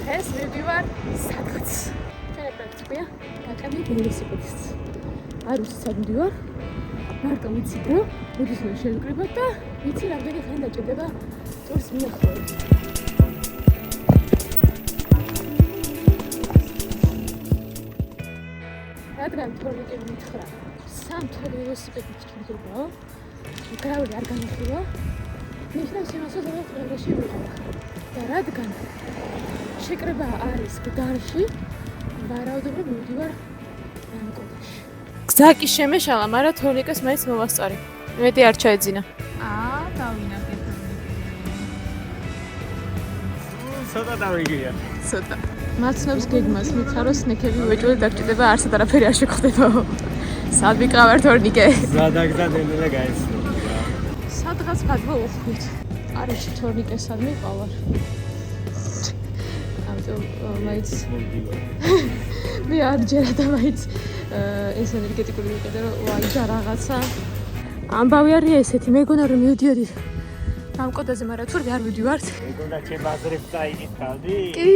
დღეს მივდივარ სადღაც. ჩვენი პროექტი ქვია გაყიდე ველოსიპედს. არ ვიცი სად მივდივარ. მარტო ვიცი რომ ბუდიზმი შევიკრიბოთ და ვიცი რამდენი ხანი დაჭირდება ტურს მიახლოვოთ. რადგან თორნიკები მითხრა, სამ თორ ველოსიპედი ჩქირდებაო. გრავი არ განახილა. ნიშნავს იმას, რომ ყველაში ვიყავ. და რადგან შეკრება არის გდანში, ვარაუდობ რომ მივდივარ ანკოდაში. გზა კი შემეშალა, მაგრამ თორნიკეს მაინც მოვასწარი. მეტი არ ჩაეძინა. დავინახეთ. ცოტა დავიგია. ცოტა. მაცნობს გეგმას, მითხრა სნექები ვეჭველი დაგჭირდება, არსად არაფერი არ შეგხვდებაო. სად ვიყავარ თორნიკე? ზადაგზადენილა გაიცნო. სადღაც გადმოვხვით. არიში თორნიკე სად მიყავარ? ამიტომ მაინც მე არ ჯერა და მაინც ეს ენერგეტიკული მიყიდა რომ ვაიჯა რაღაცა. ამბავი არის ესეთი, მეგონა რომ მივდიოდი ამ კოდაზე, მაგრამ თურმე არ მივდივართ. მეგონა ჩემაზრებს წაიგიხავდი? კი,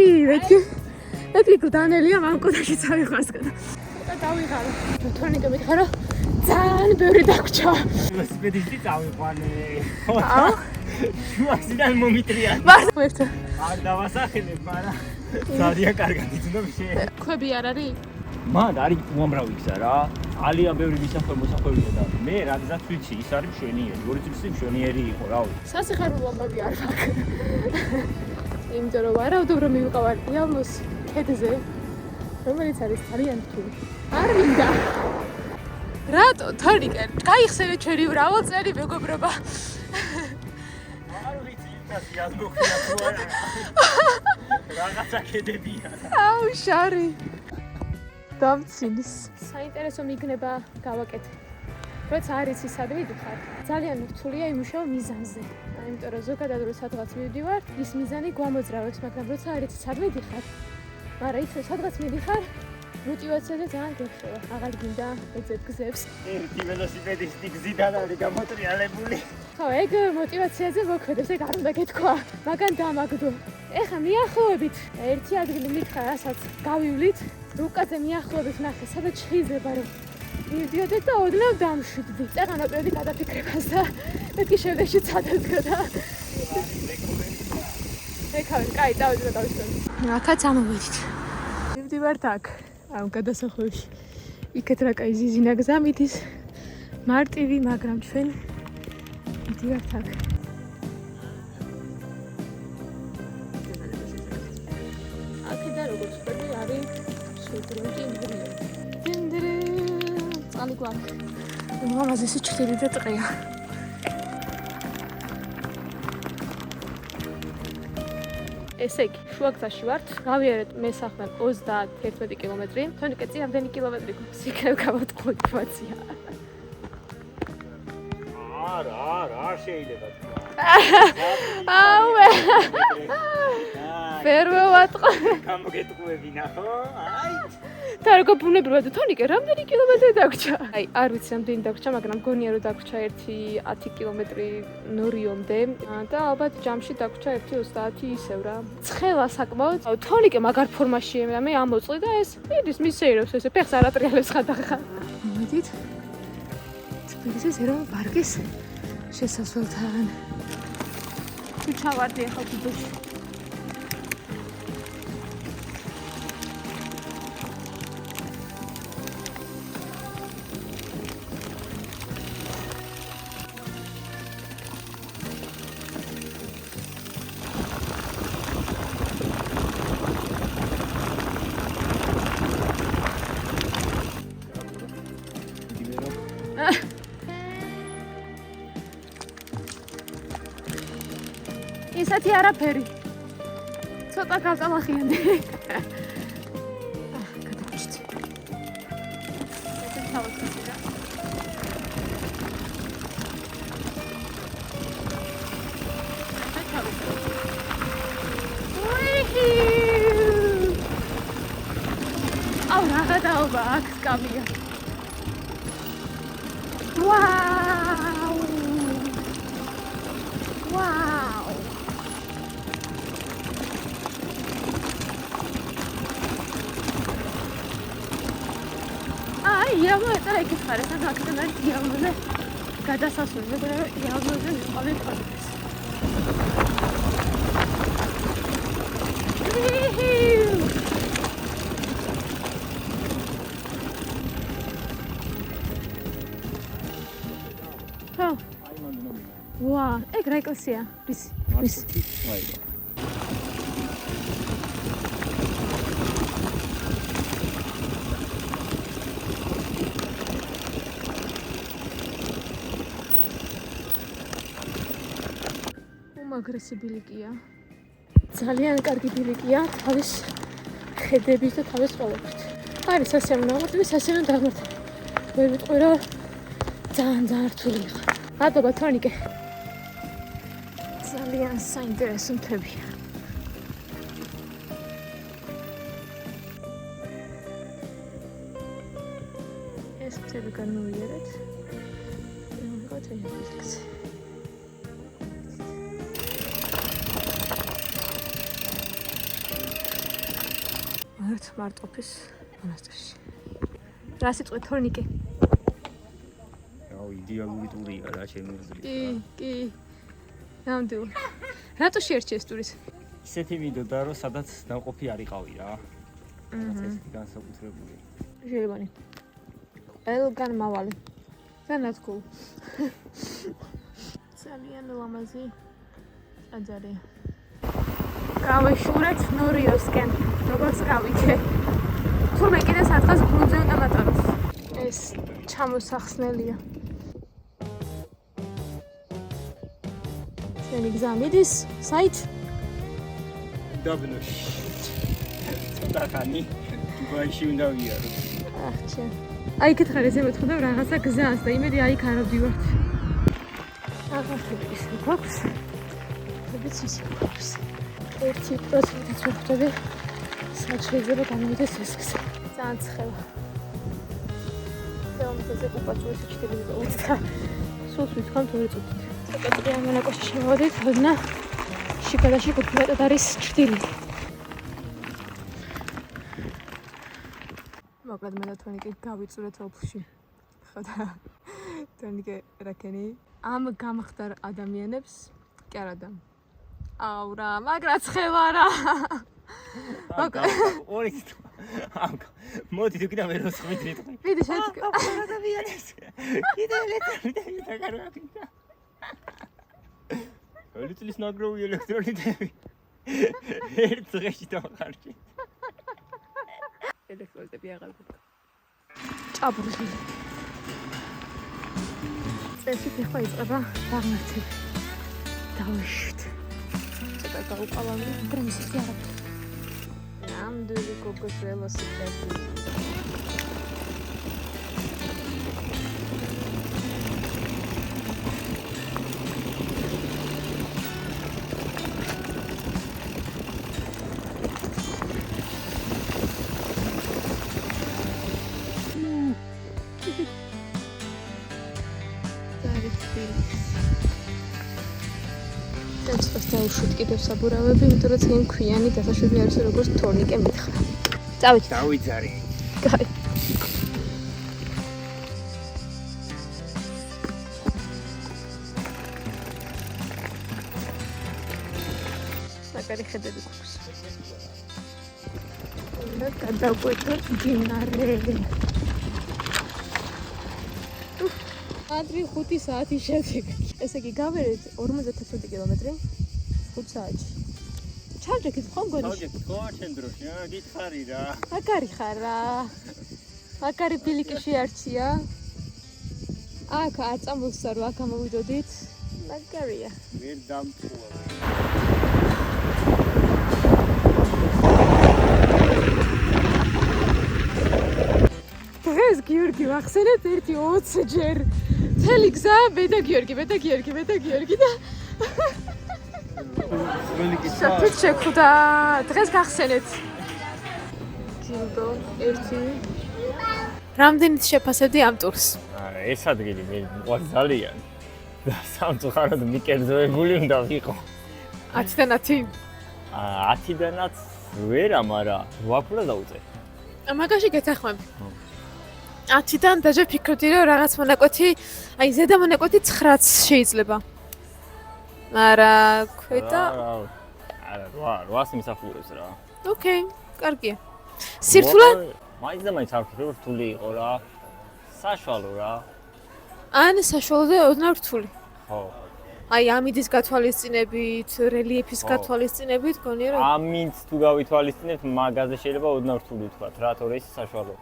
მეტი გდანელია ამ კოდაში წავიხარსკა და დავიღალე. თორნიკე მითხრა რომ ძალიან ბევრი დაგვრჩა. ველოსიპედისტი წავიყვანე. აუ? შუასიდან მომიტრია. მარტო ერთად. არ დავასახელებ, მაგრამ ძალიან კარგად იცნობ შენ. ქვები არ არის? მან არის უამრავი გზა რა. ალია ბევრი მოსახვევია და მე რა გზაც ვიცი, ის არის მშვენიერი. 2 წლის მშვენიერი იყო, რა ვიცი. სასიხარულო ამბავი არ მაქვს. იმიტომ რომ ვარაუდობ რომ მივიყავარ იალნოს ქედზე, რომელიც არის ძალიან რთული. არ მინდა. რატო თორნიკე, გაიხსენე ჩვენი მრავალწლიანი მეგობრობა. არ ვიცი, იმას გაზმოხდა თუ არა. რაღაცა ქედებია. აუ შარი. დამცინის. საინტერესო მიგნება გავაკეთე. როცა არ იცი სად ვიდიხარ, ძალიან რთულია იმუშაო მიზანზე. იმიტომ რომ ზოგადად რო სადღაც მივდივარ, ის მიზანი გვამოძრავებს, მაგრამ როცა არ იცი სად ვიდიხარ, მაგრამ ის სადღაც მიდიხარ, мотивациაზე ძალიან გეხება. აღარ გინდა ეძებ გზებს. ერთი ველოსიპედისტი გზიდან არის გამოტრიალებული. ხო, ეგ мотивациაზე მოქმედებს, ეგ არ უნდა გეთქვა. მაგან დამაგდო. ეხა მიახლოებით ერთი ადგილი მითხრა, რასაც გავივლით, რუკაზე მიახლოებით ნახე, სადაც შეიძლება რომ მივდიოდეთ და ოდნავ დამშვიდდი. წეღანა პირდი გადაფიქრებას და მეთქი შემდეგში წადადგა. ეხავი, კაი, წავედი და დავისწორი. აქაც ამოვედით. მივდივართ აქ. ამ გადასახვევში. იქეთ რა კაი ზიზინა გზა მიდის. მარტივი, მაგრამ ჩვენ მივდივართ აქ. აქედან როგორც ხვდები არის სულტრუნტი ინდრი. წყალი გვაქვს. უმაღლესი ჩრდილი და ტყეა. ესე იგი, შუაგზაში ვართ. გავიარეთ მე საქმე 30-11 კილომეტრი. თორნიკე წინ რამდენი კილომეტრი გვაქვს? იქნებ გავატყუოთ ფაცია. არ შეიძლება თქვა. აუ. ფერმე ვატყო. გამოგეტყუებინა ხო? აი. თარგო ბუნებრივად თორნიკე რამდენი კილომეტრი დაგვრჩა? აი, არ ვიცი რამდენი დაგვრჩა, მაგრამ გონია რომ დაგვრჩა 10 კილომეტრი ნორიომდე და ალბათ ჯამში დაგვრჩა 30 ისევ რა. ცხელა საკმაოდ. თორნიკე მაგარ ფორმაშია და მე ამოწყდი და ეს მიდის მისეირებს ესე ფეხს არ ატრიალებს ხანდახან. მოდით. თბილისის ეროვნულ პარკის შესასვლელთან. თუ ჩავარდი ახლა ბუდოში. ისეთი არაფერი. ცოტა გავწამახიანდი. გადავჭით. ეს თავისი რა. აუ რა გადაობა აქ სკამია. ვაუ. ვაუ. იალო და ეკითხარე, სად აქედან არის იალოზე გადასასვლელი, მაგრამ იალოზე ვიყავი პროდუქტს. ვა, ეგ რა ეკლესია? ვის? უმაგრესი ბილიკია. ძალიან კარგი ბილიკია თავის ხედების და თავის ყველაფრით. არის სასიამოვნო აღმართები, სასიამოვნო დაღმართები. ვერ ვიტყვი რომ ძალიან რთული იყო. მადლობა თონიკე. ძალიან საინტერესო მთებია. ეს მთები განმოვიარეთ. ვიღოთ ეს ბილიკს. მარტოფის მონასტერში. რა სიტყვი თორნიკე? აუ იდეალური ტურია რა ჩემი აზრით. კი. ნამდვილად. რატო შეერჩი ეს ტურის? ისეთი მინდოდა რომ სადაც დამყოფი არიყავი რა. ეს განსაკუთრებული. ჟელბანი. ყველგან მავალი. ძალიან cool. ძალიან ლამაზი აძარია. გავეშურეთ ნორიოსკენ. როგორც გავიქე. თურმე კიდე სადღაც გუნდზე უნდა მატაროს. ეს ჩამოსახსნელია. ჩვენი გზა მიდის საით? დაბნოში. ცოტა ხანი დუბაიში უნდა ვიარო. ახჩე. აი კითხარ ესე მეთქოდა რაღაცა გზას და იმედი აი იქ არ ვდივართ. აღარ ის გვაქვს. თებიც ის გვაქვს. 1%-იც ვხვდები. სად შეიძლება გამოვიდეს ეს გზა. ძალიან ცხელა. თემაზე უპატროთი ჩიტები და სულს ვითხავთ 2 წუთით. ცოტა ამონაკოში შევავდით, ოდნა შიგადაში გუფრატად არის ჭრილი. მოკლედ მე და თონიკე გავიწურეთ ოფში. ხო და თონიკე რაკენი ამ გამხდარ ადამიანებს კი არა და აუ რა მაგრა ცხელა რა ორი მოდი თუ კიდე ვერ ვსხვიდრით. ვიდი შეთქ ადამიანებს კიდე ლეტრები დაგარვაკინდა. ორი წლის ნაგროვი ელექტროლიტები. ერთ დღეში დავხარჯე. ელექტროლიტები აღარ გვქონდა. ჭაბურში. წესით ახლა იწყება დაღმართები. დავიშვით. ცოტა გავუყალავდი, მაგრამ ისეთი არაფერი. ნამდვილი გოგოს ველოსიპედი. დავუშვით კიდევ საბურავები, იმიტომ რომ წინ ქვიანი დასაშვები არის როგორც თორნიკე მითხრა. წავით. დავიძარი. კაი. მაგარი ხედები გვაქვს. და გადავკვეთოთ მდინარე. ადრე 5 საათი შედეგი. ესე იგი გავერეთ 51 კილომეტრი 5 საათში. ჩარჯექით ხომ გონიში? ჩარჯექით ხო ჩემ დროში, გითხარი რა. მაგარი ხარ რა. მაგარი ბილიკი შეარჩია. აქ არ წამოსა რომ აქ გამოვიდოდით. მაგარია. ვერ დამწულა. დღეს გიორგი ვახსენეთ 1-20 ჯერ. მთელი გზა მე და გიორგი და შეთით შეხვდა. დღეს გახსენეთ. ჯილდო 1. რამდენიც შეფასებდი ამ ტურს? ეს ადგილი მე მყავს ძალიან. და სამწუხაროდ მიკერძოებული უნდა ვიყო. 10-დან 10. 10-დანაც ვერა, მაგრამ 8 უნდა დაუწე. მაგაში გეთახმები. 10-დან დაჟე ფიქრობდი რომ რაღაც მონაკვეთი, აი ზედა მონაკვეთი 9-ს შეიძლება. არა, ქვედა. არა, 8-ს იმსახურებს რა. ოკეი, კარგია. სირთულე? მაინც და მაინც არ ვფიქრობ რთული იყო რა. საშუალო რა. ან საშუალოზე ოდნავ რთული. ხო. აი ამინდის გათვალისწინებით, რელიეფის გათვალისწინებით გონია რომ ამინდს თუ გავითვალისწინებთ, მაგაზე შეიძლება ოდნავ რთული ვთქვათ რა, თორე ის საშუალო.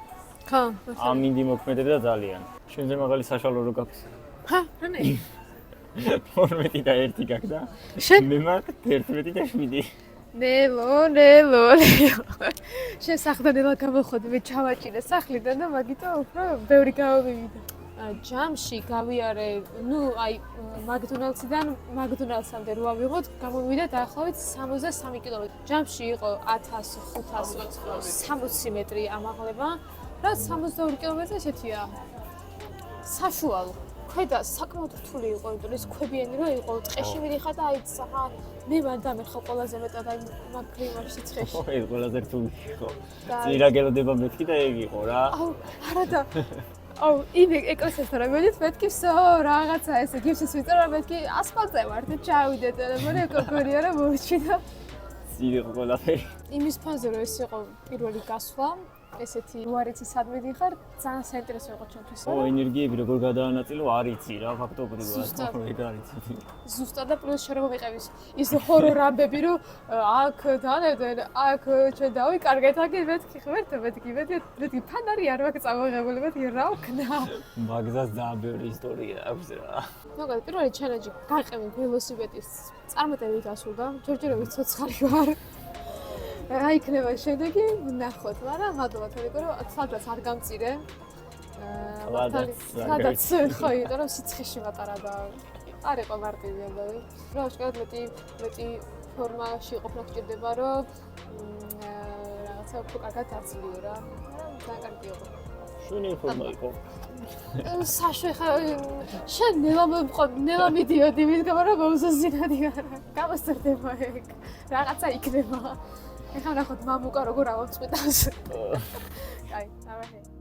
ხო, ამინდი მოქმედებდა ძალიან. შენზე მაგალი საშუალო რო გაქვს. ჰა, რანაი? 12 და 1 გაქვს და შენ მე მაქვს 11 და 7. ნელო. შენ სახლდანელა გამოხოდი, მე ჩავაჭირე სახლიდან და მაგითო უფრო ბევრი გამოვივიდა. ჯამში გავიარე, ნუ აი მაკდონალდსიდან მაკდონალდსამდე რო ავიღოთ, გამოვიდა დაახლოებით 63 კილომეტრი. ჯამში იყო 1560 მეტრი ამაღლება, რა 62 კილომეტრი ესეთია. საშუალო. ქვედა საკმაოდ რთული იყო, იმიტომ რომ ის ქვებიანი რო იყო, ტყეში მიდიხარ და აი საღა მე მან დამერხო ყველაზე მეტად აი მაგ კლიმატში ტყეში. ხო, ეს ყველაზე რთული იყო. წირაგელოდება მეთქი და ეგ იყო რა. აუ, არა და აუ, იმ ეკლესიასთან რა მოდით, მეთქი всё, რაღაცა ესე გიფსის ვიწრო, მეთქი ასფალტზე ვარ და ჩავიდე ტელეფონი ეკოგორია რა მოვიჩინო. წირი იყო ყველაფერი. იმის ფონზე რომ ეს იყო პირველი გასვლა, ესეთი უარიცი სად მიდიხარ, ძალიან საინტერესო იყო ჩემთვის. ო, ენერგიები როგორ გადაანაწილო, არ იცი რა, ფაქტობრივად. ზუსტად. ეგ არ იცი. ზუსტად და პლუს შენ რომ მიყევის ის ჰორორ ამბები რომ აქ დანებდნენ, აქ ჩვენ დავიკარგეთ, აქ მეთქი ღმერთო, მეთქი ფანარი არ მაქვს წამოღებული, მეთქი რა ვქნა. მაგზას ძალიან ბევრი ისტორია აქვს რა. მოგეთ პირველი ჩელენჯი გაყევი ველოსიპედის წარმატებით ასრულდა, ჯერჯერობით ცოცხალი ვარ. რა იქნება შედეგი? ნახოთ, მაგრამ მადლობა თორემ რომ სადაც არ გამწირე. სადაც ხო, იმიტომ რომ სიცხეში მატარა და არ იყო მარტივი ამბავი. რა ვშკარად მეტი ფორმაში ყოფნა გჭირდება, რომ რაღაცა უფრო კარგად აცლიო რა. ძალიან კარგი იყო. შენი ფორმა იყო. საშუალო ხა შენ ნელა მიდიოდი მის გამო რომ მომზოზინადი არა. გამოსწორდება ეგ. რაღაცა იქნება. ეხლა ნახოთ მამუკა როგორ ავამწყვიტავს. კაი, დავაჰე.